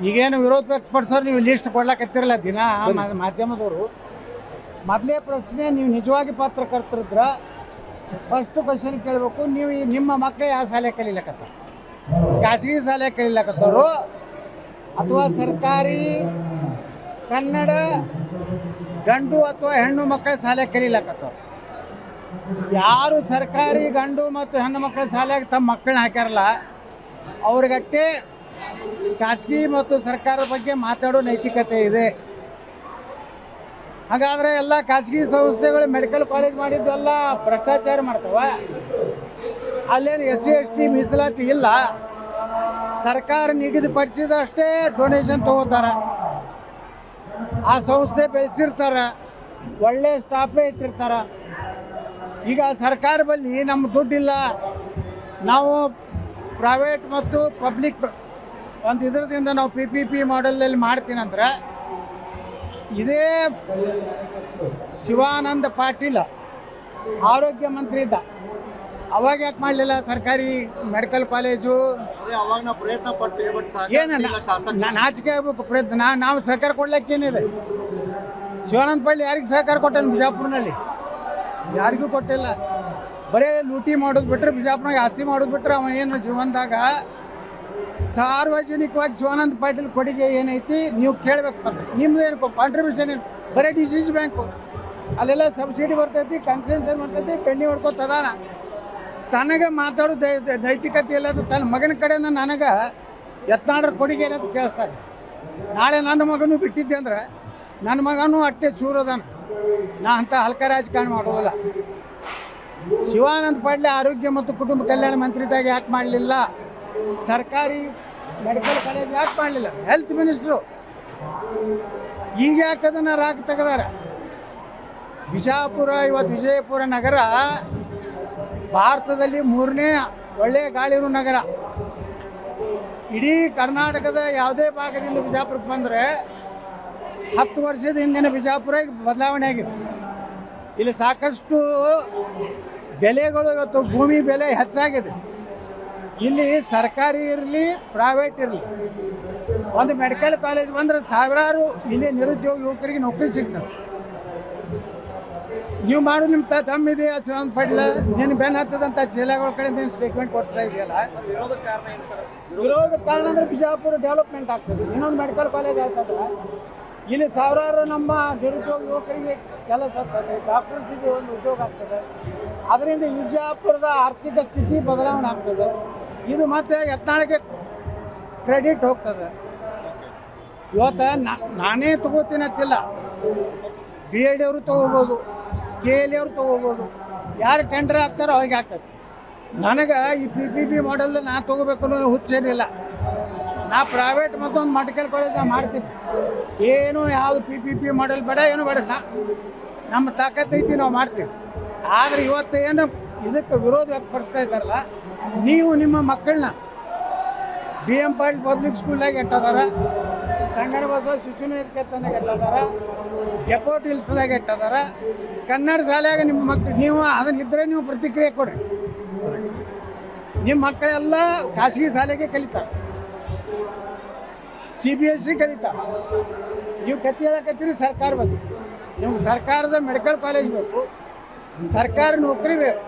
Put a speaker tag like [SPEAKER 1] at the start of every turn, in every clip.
[SPEAKER 1] ಈಗೇನು ವಿರೋಧ ವ್ಯಕ್ತಪಡಿಸೋರು ನೀವು ಲಿಸ್ಟ್ ಕೊಡ್ಲಾಕತ್ತಿರಲ್ಲ ದಿನ ಮಾಧ್ಯಮದವರು. ಮೊದಲೇ ಪ್ರಶ್ನೆ, ನೀವು ನಿಜವಾಗಿ ಪತ್ರಕರ್ತರಿದ್ರ ಫಸ್ಟ್ ಕ್ವಶನ್ ಕೇಳಬೇಕು, ನೀವು ನಿಮ್ಮ ಮಕ್ಕಳು ಯಾವ ಶಾಲೆ ಕಲೀಲಕತ್ತ, ಖಾಸಗಿ ಶಾಲೆ ಕಲೀಲಕತ್ತವರು ಅಥವಾ ಸರ್ಕಾರಿ ಕನ್ನಡ ಗಂಡು ಅಥವಾ ಹೆಣ್ಣು ಮಕ್ಕಳ ಶಾಲೆ ಕಲೀಲಕತ್ತವ್ರು. ಯಾರು ಸರ್ಕಾರಿ ಗಂಡು ಮತ್ತು ಹೆಣ್ಣು ಮಕ್ಕಳ ಶಾಲೆಗೆ ತಮ್ಮ ಮಕ್ಕಳನ್ನ ಹಾಕ್ಯಾರಲ್ಲ ಅವ್ರಿಗಟ್ಟೆ ಖಾಸಗಿ ಮತ್ತು ಸರ್ಕಾರದ ಬಗ್ಗೆ ಮಾತಾಡೋ ನೈತಿಕತೆ ಇದೆ. ಹಾಗಾದರೆ ಎಲ್ಲ ಖಾಸಗಿ ಸಂಸ್ಥೆಗಳು ಮೆಡಿಕಲ್ ಕಾಲೇಜ್ ಮಾಡಿದ್ದೆಲ್ಲ ಭ್ರಷ್ಟಾಚಾರ ಮಾಡ್ತವ. ಅಲ್ಲೇನು SC ST ಮೀಸಲಾತಿ ಇಲ್ಲ, ಸರ್ಕಾರ ನಿಗದಿಪಡಿಸಿದಷ್ಟೇ ಡೊನೇಷನ್ ತೊಗೋತಾರೆ. ಆ ಸಂಸ್ಥೆ ಬೆಳೆಸಿರ್ತಾರೆ, ಒಳ್ಳೆ ಸ್ಟಾಫೇ ಇಟ್ಟಿರ್ತಾರೆ. ಈಗ ಸರ್ಕಾರ ಬಳಿ ನಮ್ಮ ದುಡ್ಡಿಲ್ಲ, ನಾವು ಪ್ರೈವೇಟ್ ಮತ್ತು ಪಬ್ಲಿಕ್ ಒಂದು ಇದರದಿಂದ ನಾವು PPP ಮಾಡೆಲಲ್ಲಿ ಮಾಡ್ತೀನಂದ್ರೆ, ಇದೇ ಶಿವಾನಂದ ಪಾಟೀಲ್ ಆರೋಗ್ಯ ಮಂತ್ರಿ ಇದ್ದ, ಅವಾಗ ಯಾಕೆ ಮಾಡಲಿಲ್ಲ ಸರ್ಕಾರಿ ಮೆಡಿಕಲ್ ಕಾಲೇಜು? ಏನು ನಾಚಿಕೆ ಆಗ್ಬೇಕು ಪ್ರಯತ್ನ. ನಾವು ಸಹಕಾರ ಕೊಡ್ಲಿಕ್ಕೇನಿದೆ? ಶಿವಾನಂದ ಪಾಟೀಲ್ ಯಾರಿಗೆ ಸಹಕಾರ ಕೊಟ್ಟಾನ ಬಿಜಾಪುರ್ನಲ್ಲಿ? ಯಾರಿಗೂ ಕೊಟ್ಟಿಲ್ಲ. ಬರೀ ಲೂಟಿ ಮಾಡೋದು ಬಿಟ್ಟರೆ, ಬಿಜಾಪುರ್ನಾಗ ಆಸ್ತಿ ಮಾಡೋದು ಬಿಟ್ಟರೆ ಅವ ಏನು ಜೀವನದಾಗ ಸಾರ್ವಜನಿಕವಾಗಿ ಶಿವಾನಂದ ಪಾಟೀಲ್ ಕೊಡುಗೆ ಏನೈತಿ ನೀವು ಕೇಳಬೇಕು. ಪತ್ರ ನಿಮ್ದು ಏನು ಕಾಂಟ್ರಿಬ್ಯೂಷನ್ ಏನು? ಬರೀ DCC ಬ್ಯಾಂಕು ಅಲ್ಲೆಲ್ಲ ಸಬ್ಸಿಡಿ ಬರ್ತೈತಿ, ಕನ್ಸೆಷನ್ ಬರ್ತೈತಿ, ಪೆಂಡಿ ಹೊಡ್ಕೊತದಾನ. ತನಗೆ ಮಾತಾಡೋದು ನೈತಿಕತೆ ಇಲ್ಲದು. ತನ್ನ ಮಗನ ಕಡೆಯಿಂದ ನನಗೆ ಯತ್ನಾಡ್ರ ಕೊಡುಗೆ ಏನಂತ ಕೇಳಿಸ್ತಾರೆ. ನಾಳೆ ನನ್ನ ಮಗನೂ ಬಿಟ್ಟಿದ್ದೆ ಅಂದ್ರೆ ನನ್ನ ಮಗನೂ ಅಟ್ಟೆ ಚೂರದಾನ. ನಾ ಅಂಥ ಹಲ್ಕ ರಾಜಕಾರಣ ಮಾಡೋದಿಲ್ಲ. ಶಿವಾನಂದ ಪಾಟೀಲ್ ಆರೋಗ್ಯ ಮತ್ತು ಕುಟುಂಬ ಕಲ್ಯಾಣ ಮಂತ್ರಿದಾಗ ಯಾಕೆ ಮಾಡಲಿಲ್ಲ? ಸರ್ಕಾರಿ ಮೆಡಿಕಲ್ ಕಾಲೇಜ್ ಯಾಕೆ ಮಾಡಲಿಲ್ಲ? ಹೆಲ್ತ್ ಮಿನಿಸ್ಟ್ರು ಈಗ ಯಾಕೆ ಅದನ್ನು ರಾಕ್ ತೆಗೆದಾರೆ? ಬಿಜಾಪುರ ಇವತ್ತು ವಿಜಯಪುರ ನಗರ ಭಾರತದಲ್ಲಿ 3ನೇ ಒಳ್ಳೆಯ ಗಾಳಿರೋ ನಗರ. ಇಡೀ ಕರ್ನಾಟಕದ ಯಾವುದೇ ಭಾಗದಿಂದ ಬಿಜಾಪುರಕ್ಕೆ ಬಂದರೆ 10 ವರ್ಷದ ಹಿಂದಿನ ಬಿಜಾಪುರ ಬದಲಾವಣೆ ಆಗಿದೆ. ಇಲ್ಲಿ ಸಾಕಷ್ಟು ಬೆಲೆಗಳು, ಇವತ್ತು ಭೂಮಿ ಬೆಲೆ ಹೆಚ್ಚಾಗಿದೆ. ಇಲ್ಲಿ ಸರ್ಕಾರಿ ಇರಲಿ ಪ್ರೈವೇಟ್ ಇರಲಿ, ಒಂದು ಮೆಡಿಕಲ್ ಕಾಲೇಜ್ ಬಂದರೆ ಸಾವಿರಾರು ಇಲ್ಲಿ ನಿರುದ್ಯೋಗ ಯುವಕರಿಗೆ ನೌಕರಿ ಸಿಗ್ತದೆ. ನೀವು ಮಾಡು, ನಿಮ್ಮ ತಮ್ಮಿದೆಯಾ ಶಿವಾನಂದ ಪಾಟೀಲ್? ನೀನು ಬೆನ್ನು ಹತ್ತದಂಥ ಜಿಲ್ಲೆಗಳ ಕಡೆ ನೀನು ಸ್ಟೇಟ್ಮೆಂಟ್ ಕೊಡ್ತಾ ಇದೆಯಲ್ಲ. ವಿರೋಧ ಕಾರಣ ಅಂದರೆ ಬಿಜಾಪುರ ಡೆವಲಪ್ಮೆಂಟ್ ಆಗ್ತದೆ, ಇನ್ನೊಂದು ಮೆಡಿಕಲ್ ಕಾಲೇಜ್ ಆಗ್ತದಲ್ಲ. ಇಲ್ಲಿ ಸಾವಿರಾರು ನಮ್ಮ ನಿರುದ್ಯೋಗ ಯುವಕರಿಗೆ ಕೆಲಸ ಆಗ್ತದೆ, ಡಾಕ್ಟರ್ಸಿಗೆ ಒಂದು ಉದ್ಯೋಗ ಆಗ್ತದೆ. ಅದರಿಂದ ವಿಜಯಪುರದ ಆರ್ಥಿಕ ಸ್ಥಿತಿ ಬದಲಾವಣೆ ಆಗ್ತದೆ. ಇದು ಮತ್ತೆ ಯತ್ನಾಳಿಗೆ ಕ್ರೆಡಿಟ್ ಹೋಗ್ತದೆ. ಇವತ್ತು ನಾನೇ ತಗೋತೀನಂತಿಲ್ಲ, BID ಅವರು ತೊಗೋಬೋದು, KLE ಅವರು ತೊಗೋಬೋದು. ಯಾರು ಟೆಂಡರ್ ಹಾಕ್ತಾರೋ ಅವ್ರಿಗೆ ಆಗ್ತದೆ. ನನಗೆ ಈ PPP ಮಾಡೆಲ್ ನಾನು ತೊಗೋಬೇಕು ಅನ್ನೋ ಹುಚ್ಚೇನಿಲ್ಲ. ನಾ ಪ್ರೈವೇಟ್ ಮತ್ತೊಂದು ಮೆಡಿಕಲ್ ಕಾಲೇಜ್ ಮಾಡ್ತೀನಿ. ಏನು ಯಾವುದು PPP ಮಾಡೆಲ್ ಬೇಡ, ಏನು ಬೇಡ. ನಮ್ಮ ತಾಕತ್ತೈತಿ, ನಾವು ಮಾಡ್ತೀವಿ. ಆದರೆ ಇವತ್ತು ಏನು ಇದಕ್ಕೆ ವಿರೋಧ ವ್ಯಕ್ತಪಡಿಸ್ತಾ ಇದ್ದಾರಲ್ಲ, ನೀವು ನಿಮ್ಮ ಮಕ್ಕಳನ್ನ BM ಪಾಟೀಲ್ ಪಬ್ಲಿಕ್ ಸ್ಕೂಲ್ನಾಗ ಇಟ್ಟದಾರ, ಸಂಗನ ಬಸವ ಶಿಶು ನಿಕೇತನದಾಗ ಇಟ್ಟದಾರ, ಡೆಪೋಟ್ ಹಿಲ್ಸ್ದಾಗ ಇಟ್ಟದಾರ. ಕನ್ನಡ ಶಾಲೆಯಾಗ ನಿಮ್ಮ ಮಕ್ಕಳು, ನೀವು ಅದನ್ನಿದ್ದರೆ ನೀವು ಪ್ರತಿಕ್ರಿಯೆ ಕೊಡ್ರಿ. ನಿಮ್ಮ ಮಕ್ಕಳೆಲ್ಲ ಖಾಸಗಿ ಶಾಲೆಗೆ ಕಲಿತಾರೆ, CBSE ಕಲಿತಾರೆ. ನೀವು ಕತ್ತಿ ಹೇಳಕತ್ತೀರಿ ಸರ್ಕಾರ ಬಗ್ಗೆ. ನಿಮ್ಗೆ ಸರ್ಕಾರದ ಮೆಡಿಕಲ್ ಕಾಲೇಜ್ ಬೇಕು, ಸರ್ಕಾರ ನೌಕರಿ ಬೇಕು.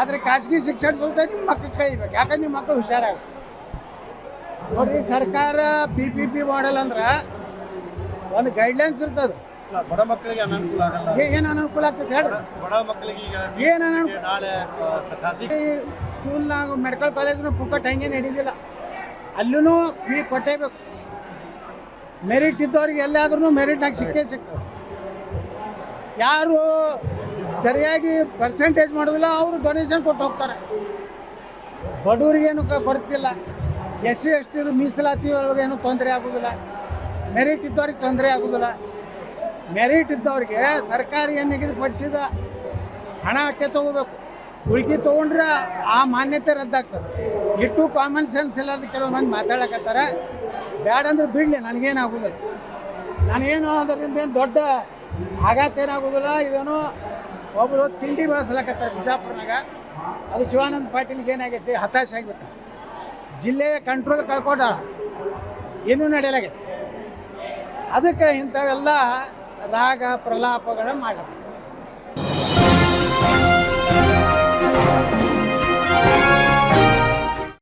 [SPEAKER 1] ಆದರೆ ಖಾಸಗಿ ಶಿಕ್ಷಣ ಸಂಸ್ಥೆ ನಿಮ್ಮ ಮಕ್ಕಳು ಕಲಿಬೇಕು. ಯಾಕಂದ್ರೆ ನಿಮ್ಮ ಮಕ್ಕಳು ಹುಷಾರಾಗ ನೋಡಿರಿ. ಸರ್ಕಾರ PPP ಮಾಡೆಲ್ ಅಂದ್ರೆ ಒಂದು ಗೈಡ್ಲೈನ್ಸ್ ಇರ್ತದೆ.
[SPEAKER 2] ಬಡ ಮಕ್ಕಳಿಗೆ ಅನಾನುಕೂಲ ಆಗಲ್ಲ.
[SPEAKER 1] ಏನು ಅನಾನುಕೂಲ ಆಗ್ತದೆ ಹೇಳ್ರಿ?
[SPEAKER 2] ಬಡ ಮಕ್ಕಳಿಗೆ ಈಗ
[SPEAKER 1] ಏನು ಅನಾನುಕೂಲ? ಸ್ಕೂಲ್ನಾಗ ಮೆಡಿಕಲ್ ಕಾಲೇಜ್ನ ಪುಕ್ಕಟ್ ಹಂಗೆ ನಡೀದಿಲ್ಲ. ಅಲ್ಲೂ ಫೀ ಕೊಟ್ಟೇಬೇಕು. ಮೆರಿಟ್ ಇದ್ದವ್ರಿಗೆ ಎಲ್ಲಾದ್ರೂ ಮೆರಿಟ್ನಾಗ ಸಿಕ್ಕೇ ಸಿಗ್ತದೆ. ಯಾರು ಸರಿಯಾಗಿ ಪರ್ಸೆಂಟೇಜ್ ಮಾಡೋದಿಲ್ಲ ಅವರು ಡೊನೇಷನ್ ಕೊಟ್ಟು ಹೋಗ್ತಾರೆ. ಬಡವರಿಗೇನು ಕೊಡ್ತಿಲ್ಲ. SC ST ಮೀಸಲಾತಿ ಒಳಗೇನು ತೊಂದರೆ ಆಗೋದಿಲ್ಲ. ಮೆರಿಟ್ ಇದ್ದವ್ರಿಗೆ ತೊಂದರೆ ಆಗೋದಿಲ್ಲ. ಮೆರಿಟ್ ಇದ್ದವ್ರಿಗೆ ಸರ್ಕಾರಿ ಏನು ನಿಗದಿಪಡಿಸಿದ ಹಣ ಅಟ್ಟೆ ತೊಗೋಬೇಕು. ಉಳ್ಕಿ ತೊಗೊಂಡ್ರೆ ಆ ಮಾನ್ಯತೆ ರದ್ದಾಗ್ತದೆ. ಇಟ್ಟು ಕಾಮನ್ ಸೆನ್ಸ್ ಇಲ್ಲದ ಕೆಲವು ಮಂದಿ ಮಾತಾಡಕತ್ತಾರೆ. ಬ್ಯಾಡ ಅಂದ್ರೆ ಬಿಡಲಿ, ನನಗೇನಾಗೋದಿಲ್ಲ. ನಾನೇನು ಅದರಿಂದ ಏನು ದೊಡ್ಡ ಆಘಾತ ಏನಾಗೋದಿಲ್ಲ. ಇದೇನೋ ಒಬ್ಬರು ತಿಂಡಿ ಬಳಸ್ಲಕತ್ತಾರೆ ಬಿಜಾಪುರನಾಗ. ಅದು ಶಿವಾನಂದ ಪಾಟೀಲ್ಗೆ ಏನಾಗೈತಿ, ಹತಾಶೆ ಆಗಿಬಿಟ್ಟು ಜಿಲ್ಲೆಯ ಕಂಟ್ರೋಲ್ ಕಳ್ಕೊಂಡ. ಏನೂ ನಡೆಯಲಾಗಿದೆ. ಅದಕ್ಕೆ ಇಂಥವೆಲ್ಲ ರಾಗ ಪ್ರಲಾಪಗಳ ಮಾಡ್ಯಾರ.